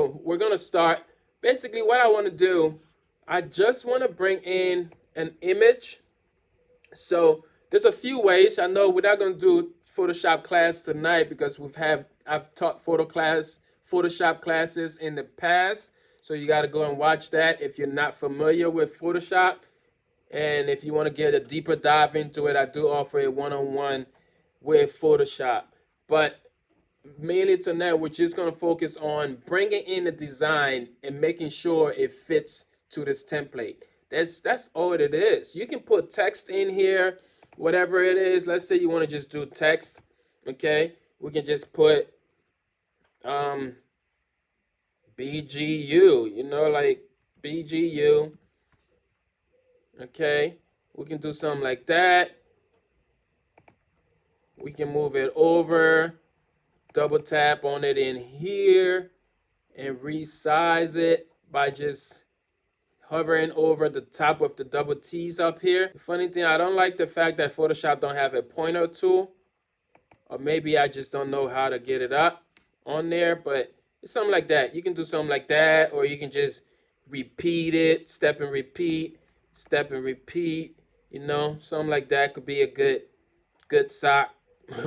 So we're gonna start. Basically, what I want to do, I just want to bring in an image. So there's a few ways. I know we're not gonna do Photoshop class tonight because I've taught Photoshop classes in the past. So you got to go and watch that if you're not familiar with Photoshop. And if you want to get a deeper dive into it, I do offer a one-on-one with Photoshop. But mainly tonight, we're just going to focus on bringing in the design and making sure it fits to this template. That's all it is. You can put text in here, whatever it is. Let's say you want to just do text, okay? We can just put BGU, like BGU, okay? We can do something like that. We can move it over, double tap on it in here, and resize it by just hovering over the top of the double T's up here. The funny thing, I don't like the fact that Photoshop don't have a pointer tool, or maybe I just don't know how to get it up on there, but it's something like that. You can do something like that, or you can just repeat it, step and repeat, something like that could be a good sock,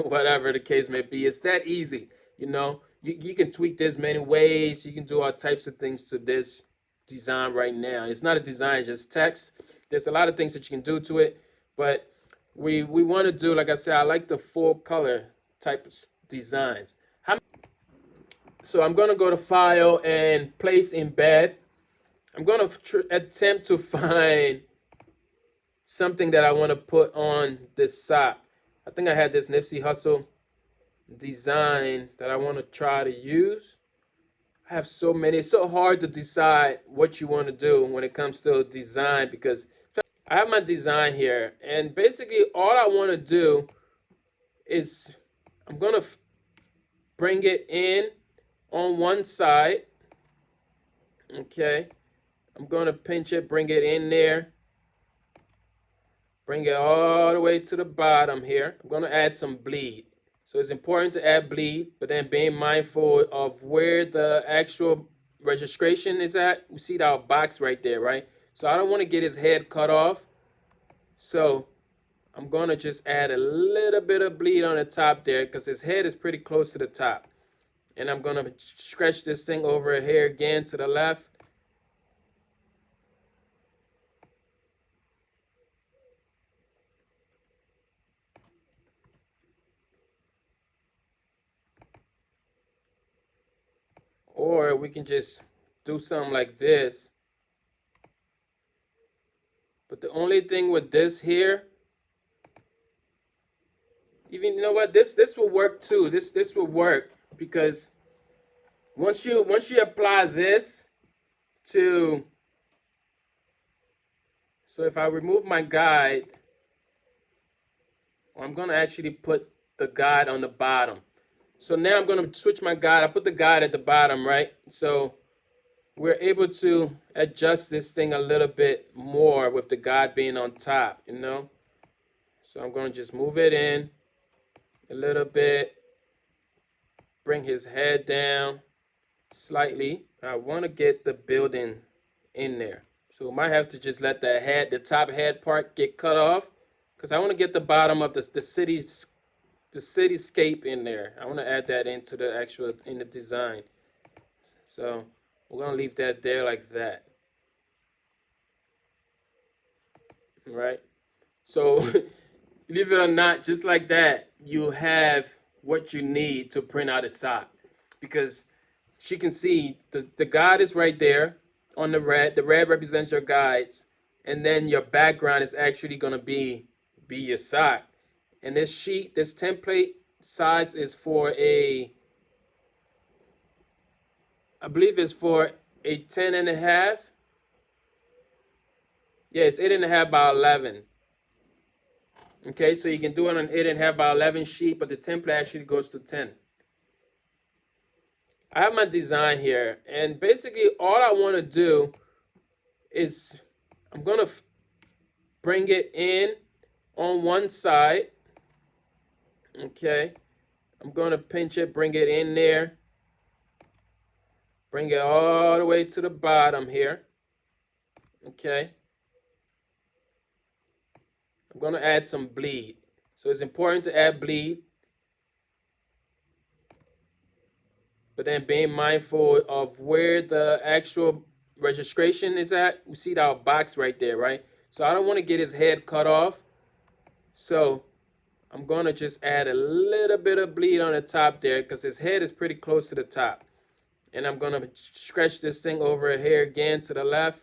whatever the case may be. It's that easy, You can tweak this many ways. You can do all types of things to this design right now. It's not a design, it's just text. There's a lot of things that you can do to it, but we want to do, like I said, I like the full color type of designs. So I'm going to go to File and Place Embed. I'm going to attempt to find something that I want to put on this sock. I think I had this Nipsey Hussle design that I want to try to use. I have so many. It's so hard to decide what you want to do when it comes to design, because I have my design here, and basically all I want to do is I'm going to bring it in on one side. Okay. I'm going to pinch it, bring it in there. Bring it all the way to the bottom here. I'm going to add some bleed. So it's important to add bleed, but then being mindful of where the actual registration is at. We see our box right there, right? So I don't want to get his head cut off. So I'm going to just add a little bit of bleed on the top there because his head is pretty close to the top. And I'm going to stretch this thing over here again to the left. Or we can just do something like this. But the only thing with this here, even, you know what, this will work too. This will work because once you apply this to, so if I remove my guide, I'm going to actually put the guide on the bottom. So now I'm going to switch my guide. I put the guide at the bottom, right? So we're able to adjust this thing a little bit more with the guide being on top, So I'm going to just move it in a little bit, bring his head down slightly. I want to get the building in there. So we might have to just let the top head part get cut off, because I want to get the bottom of the cityscape in there. I want to add that into in the design. So we're going to leave that there like that. Right? So believe it or not, just like that, you have what you need to print out a sock. Because you can see the guide is right there on the red. The red represents your guides. And then your background is actually going to be your sock. And this template size is for I believe it's for a 10.5. Yeah, it's 8.5 by 11. Okay, so you can do it on 8.5 by 11 sheet, but the template actually goes to 10. I have my design here, and basically all I want to do is I'm going to bring it in on one side. Okay, I'm going to pinch it, bring it in there. Bring it all the way to the bottom here. Okay. I'm going to add some bleed. So it's important to add bleed, but then being mindful of where the actual registration is at. We see our box right there, right? So I don't want to get his head cut off. So I'm going to just add a little bit of bleed on the top there because his head is pretty close to the top. And I'm going to stretch this thing over here again to the left.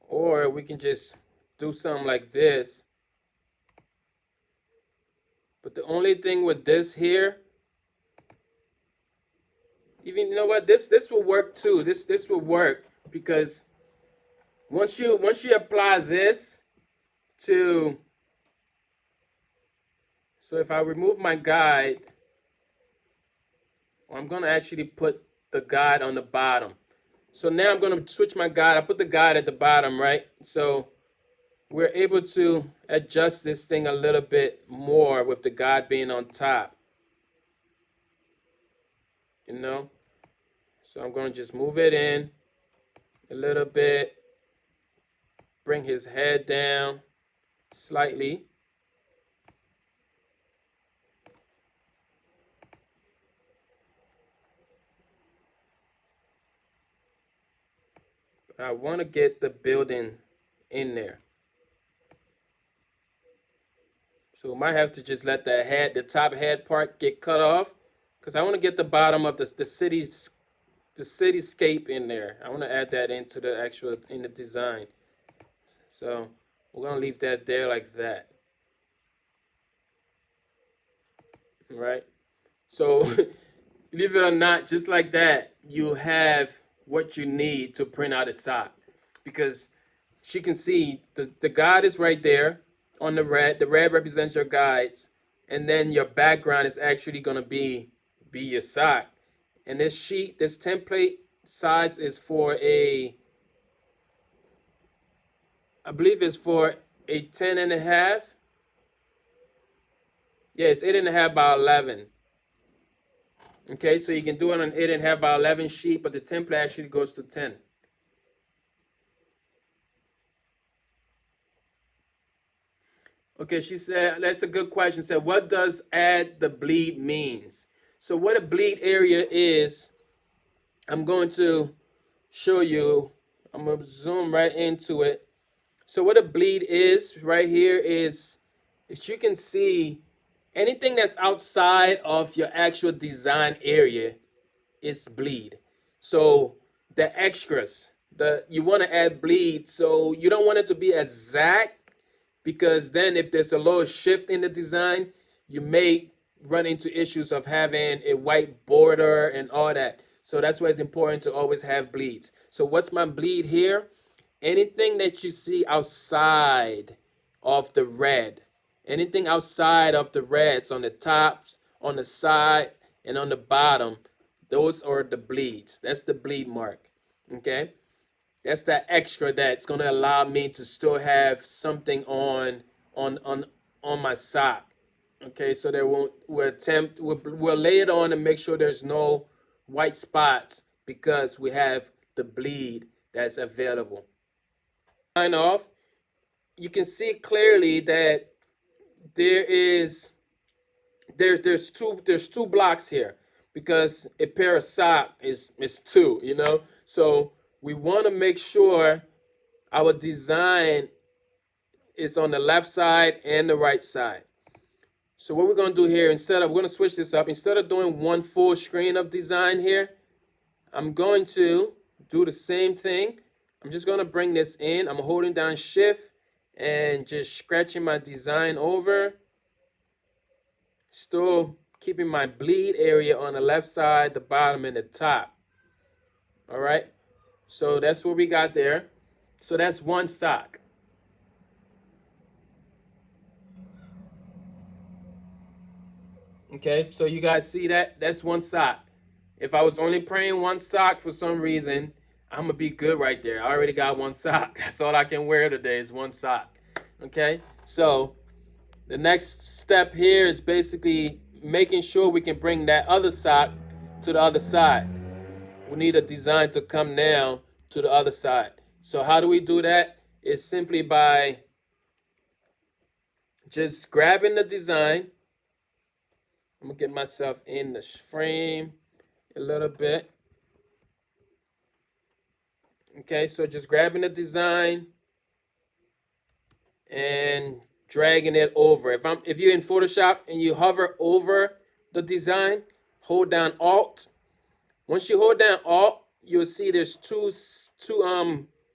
Or we can just do something like this. But the only thing with this here, even, you know what, this will work too. This will work because once you apply this to, so if I remove my guide, I'm going to actually put the guide on the bottom. So now I'm going to switch my guide. I put the guide at the bottom, right? So we're able to adjust this thing a little bit more with the guide being on top. You know? So I'm going to just move it in a little bit. Bring his head down slightly. But I want to get the building in there. So we might have to just let the head, the top head part get cut off because I want to get the bottom of the cityscape in there. I want to add that into the actual, in the design. So we're going to leave that there like that. Right? So believe it or not, just like that, you have what you need to print out a sock. Because she can see the guide is right there on the red. The red represents your guides. And then your background is actually going to be your sock. And this sheet, this template size is for a, I believe it's for a 10.5. Yeah, it's 8.5 by 11. Okay, so you can do it on 8.5 by 11 sheet, but the template actually goes to 10. Okay, she said, that's a good question. Said, what does add the bleed means? So what a bleed area is, I'm going to show you. I'm going to zoom right into it. So what a bleed is right here is, as you can see, anything that's outside of your actual design area is bleed. So the extras, you want to add bleed, so you don't want it to be exact, because then if there's a little shift in the design, you may run into issues of having a white border and all that. So that's why it's important to always have bleeds. So what's my bleed here? Anything that you see outside of the red, anything outside of the reds on the tops, on the side, and on the bottom, those are the bleeds. That's the bleed mark. Okay? That's that extra that's going to allow me to still have something on my sock. Okay, so there won't, we'll lay it on and make sure there's no white spots because we have the bleed that's available. Sign off, you can see clearly that there's two blocks here because a pair of sock is two, you know. So we want to make sure our design is on the left side and the right side. So what we're going to do here, we're going to switch this up. Instead of doing one full screen of design here, I'm going to do the same thing. I'm just going to bring this in. I'm holding down shift and just scratching my design over. Still keeping my bleed area on the left side, the bottom, and the top. All right. So that's what we got there. So that's one sock. Okay, so you guys see that? That's one sock. If I was only printing one sock for some reason, I'm gonna be good right there. I already got one sock. That's all I can wear today is one sock. Okay, so the next step here is basically making sure we can bring that other sock to the other side. We need a design to come down to the other side. So how do we do that? It's simply by just grabbing the design. I'm gonna get myself in the frame a little bit. Okay, so just grabbing the design and dragging it over. If you're in Photoshop and you hover over the design, hold down Alt. Once you hold down Alt, you'll see there's two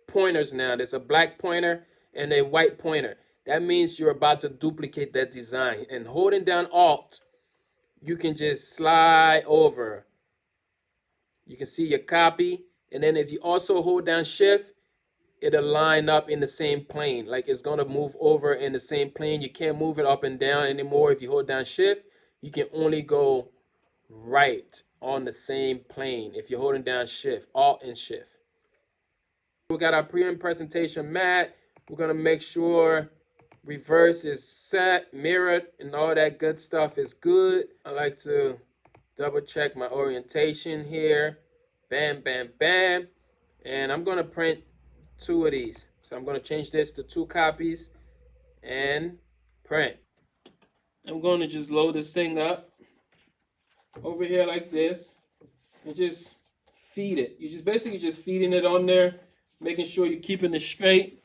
pointers now. There's a black pointer and a white pointer. That means you're about to duplicate that design. And holding down Alt, you can just slide over. You can see your copy. And then if you also hold down Shift, it'll line up in the same plane. Like it's gonna move over in the same plane. You can't move it up and down anymore. If you hold down Shift, you can only go right on the same plane if you're holding down Shift, Alt and Shift. We got our pre-end presentation mat. We're gonna make sure reverse is set, mirrored, and all that good stuff is good. I like to double check my orientation here. Bam, bam, bam. And I'm gonna print 2 of these. So I'm gonna change this to 2 copies and print. I'm gonna just load this thing up over here like this and just feed it. You're just basically just feeding it on there, making sure you're keeping it straight.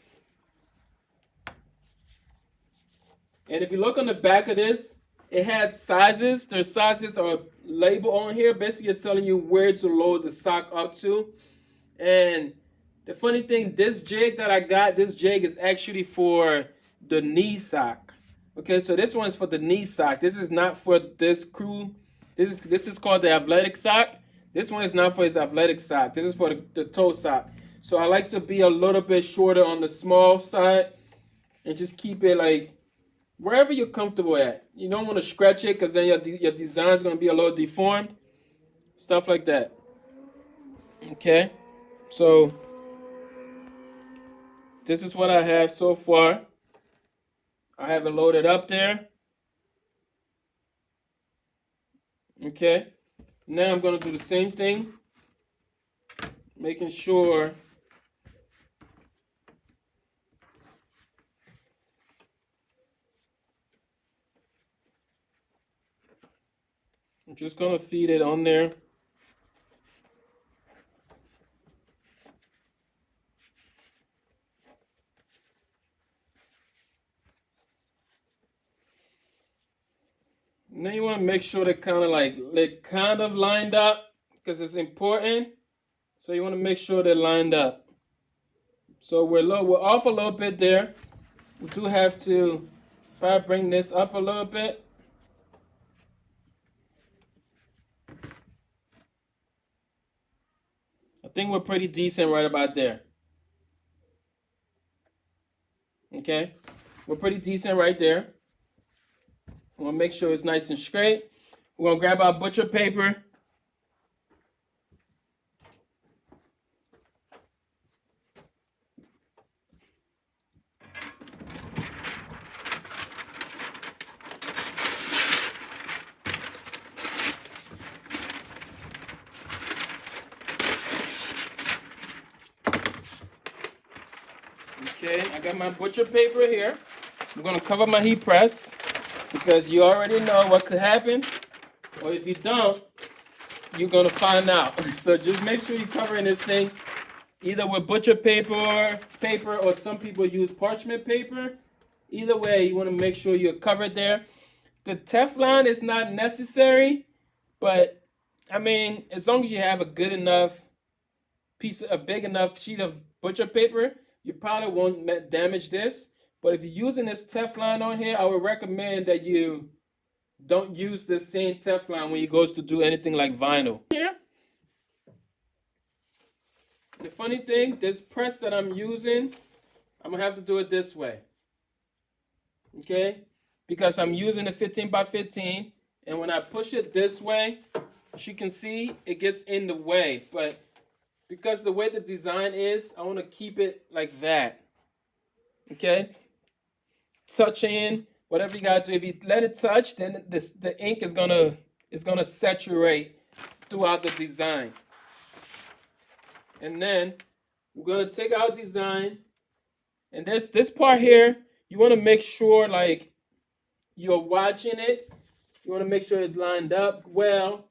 And if you look on the back of this, it had sizes. There's sizes or label on here, basically telling you where to load the sock up to. And the funny thing, this jig that I got, this jig is actually for the knee sock. Okay, so this one's for the knee sock. This is not for this crew. This is called the athletic sock. This one is not for his athletic sock. This is for the toe sock. So I like to be a little bit shorter on the small side and just keep it like wherever you're comfortable at. You don't want to scratch it because then your design is going to be a little deformed. Stuff like that. Okay, so this is what I have so far. I have it loaded up there. Okay, now I'm going to do the same thing, making sure I'm just going to feed it on there. And then you want to make sure they're kind of lined up because it's important. So you want to make sure they're lined up. So we're off a little bit there. We do have to try to bring this up a little bit. I think we're pretty decent right about there. Okay, we're pretty decent right there. I want to make sure it's nice and straight. We're going to grab our butcher paper. Okay, I got my butcher paper here. I'm going to cover my heat press because you already know what could happen. Or if you don't, you're going to find out. So just make sure you're covering this thing either with butcher paper, or some people use parchment paper. Either way, you want to make sure you're covered there. The Teflon is not necessary, but I mean, as long as you have a good enough a big enough sheet of butcher paper, you probably won't damage this. But if you're using this Teflon on here, I would recommend that you don't use the same Teflon when you go to do anything like vinyl. Here, the funny thing, this press that I'm using, I'm gonna have to do it this way. Okay, because I'm using a 15 by 15, and when I push it this way, as you can see, it gets in the way. But because the way the design is, I want to keep it like that. Okay? Touch in, whatever you gotta do. If you let it touch, then the ink is gonna saturate throughout the design. And then we're gonna take our design, and this part here, you want to make sure like you're watching it. You want to make sure it's lined up well,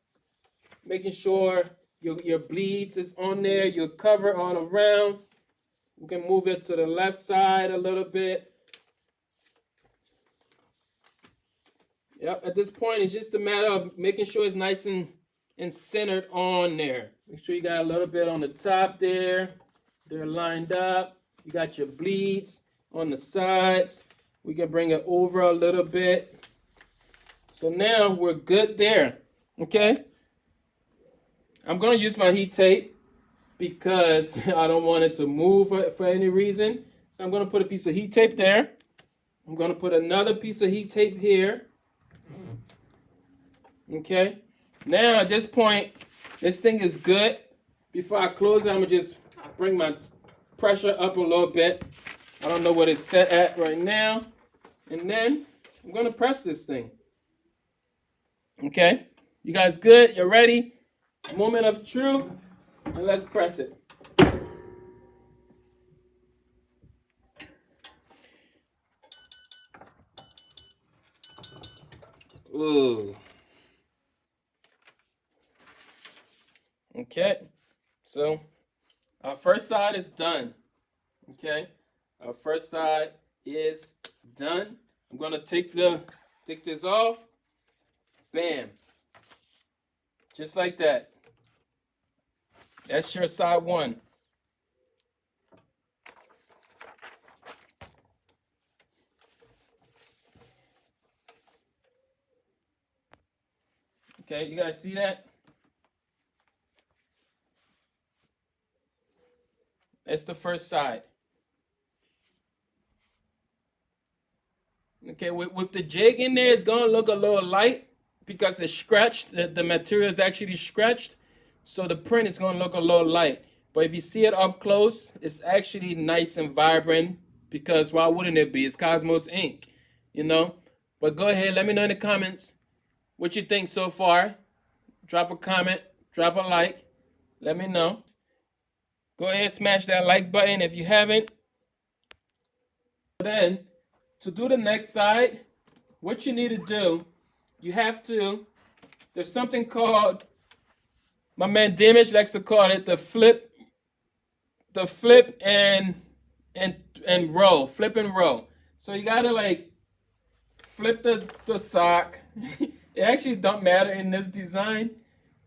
making sure your bleeds is on there, your cover all around. We can move it to the left side a little bit. Yep, at this point, it's just a matter of making sure it's nice and centered on there. Make sure you got a little bit on the top there. They're lined up. You got your bleeds on the sides. We can bring it over a little bit. So now we're good there, okay? I'm gonna use my heat tape because I don't want it to move for any reason. So I'm gonna put a piece of heat tape there. I'm gonna put another piece of heat tape here. Okay, now at this point, this thing is good. Before I close it, I'm gonna just bring my pressure up a little bit. I don't know what it's set at right now. And then I'm gonna press this thing. Okay, you guys good? You ready? Moment of truth, and let's press it. Ooh. Okay, so our first side is done. Okay, our first side is done. I'm gonna take this off. Bam. Just like that. That's your side one. Okay, you guys see that? That's the first side. Okay, with the jig in there, it's gonna look a little light because it's scratched. The material is actually scratched, so the print is gonna look a little light. But if you see it up close, it's actually nice and vibrant because why wouldn't it be? It's Cosmos ink, you know? But go ahead, let me know in the comments what you think so far. Drop a comment, drop a like, let me know. Go ahead, smash that like button if you haven't. Then, to do the next side, what you need to do, you have to, there's something called, my man Damage likes to call it the flip and roll, flip and roll. So you gotta like flip the sock. It actually don't matter in this design,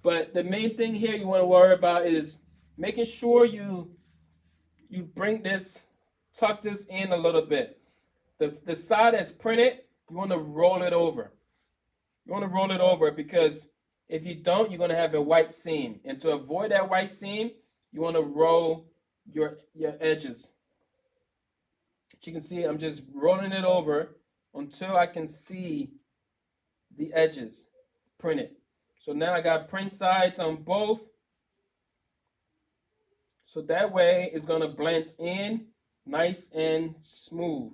but the main thing here you want to worry about is making sure you bring this, tuck this in a little bit. The side that's printed, you want to roll it over. You want to roll it over because if you don't, you're going to have a white seam. And to avoid that white seam, you want to roll your edges. As you can see, I'm just rolling it over until I can see the edges printed. So now I got print sides on both. So that way it's going to blend in nice and smooth.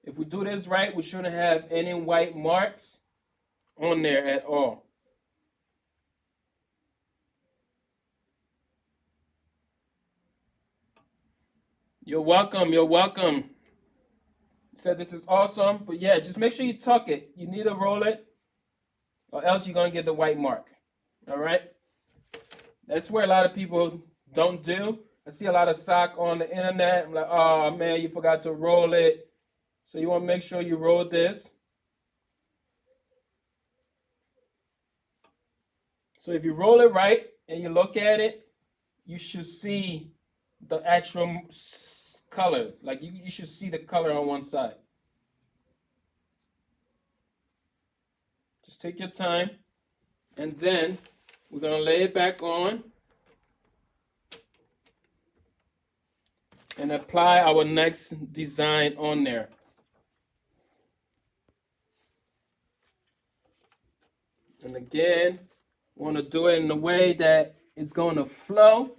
If we do this right, we shouldn't have any white marks on there at all. You're welcome. You're welcome. Said this is awesome, but yeah, just make sure you tuck it. You need to roll it, or else you're gonna get the white mark. All right. That's where a lot of people don't do. I see a lot of sock on the internet. I'm like, oh man, you forgot to roll it. So you want to make sure you roll this. So if you roll it right and you look at it, you should see the actual colors. Like you should see the color on one side. Just take your time, and then we're going to lay it back on and apply our next design on there. And again, we want to do it in a way that it's going to flow.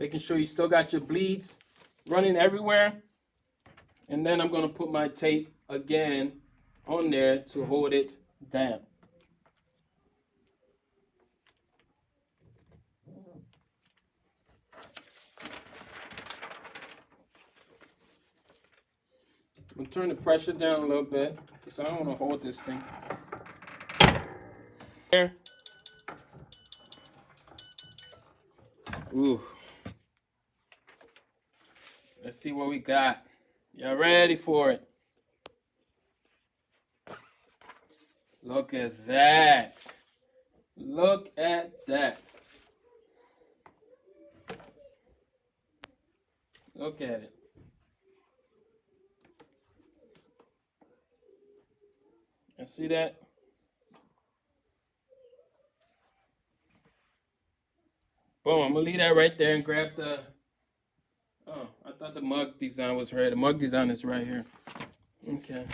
making sure you still got your bleeds running everywhere. And then I'm going to put my tape again on there to hold it down. I'm going to turn the pressure down a little bit because I don't want to hold this thing. There. Ooh. Let's see what we got. Y'all ready for it? Look at that. Look at that. Look at it. You see that? Boom, I'm gonna leave that right there and grab the, oh, I thought the mug design was right. The mug design is right here. Okay.